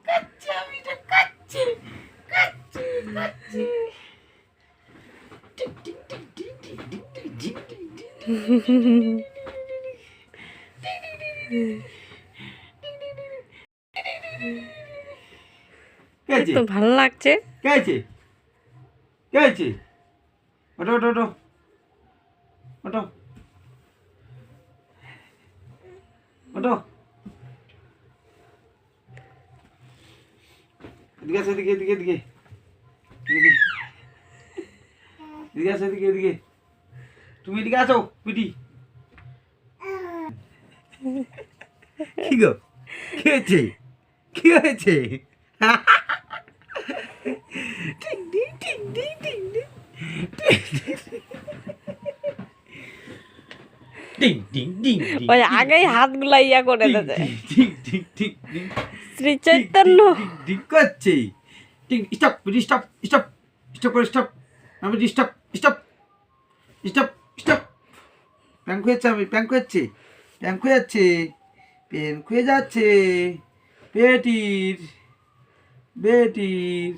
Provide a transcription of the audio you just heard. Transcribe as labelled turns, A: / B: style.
A: কাচ্চি আমি এটা kacchi kacchi kacchi tick tick tick tick tick tick tick tick tick
B: তো ভালো লাগছে।
A: কে আছে কে আছে ওটো ওটো ওটো ওটো ওটো এদিকে আসো এদিকে এদিকে এদিকে এদিকে এদিকে আসো এদিকে এদিকে তুমি এদিকে আসো পিটি কি গো কি হয়েছে কি হয়েছে টিং টিং টিং টিং টিং টিং টিং টিং টিং
B: ওই আগেই হাতগুলা ইয়া করে দেবে।
A: টিং টিং টিং টিং
B: শ্রী চৈতন্য
A: টিং করছে টিং স্টপ স্টপ স্টপ স্টপ করে স্টপ আমি স্টপ স্টপ স্টপ স্টপ প্যাঙ্ক হয়েছে আমি প্যাঙ্ক হচ্ছে প্যাঙ্ক হয়ে যাচ্ছে প্যাঙ্ক হয়ে যাচ্ছে বেটির বেটির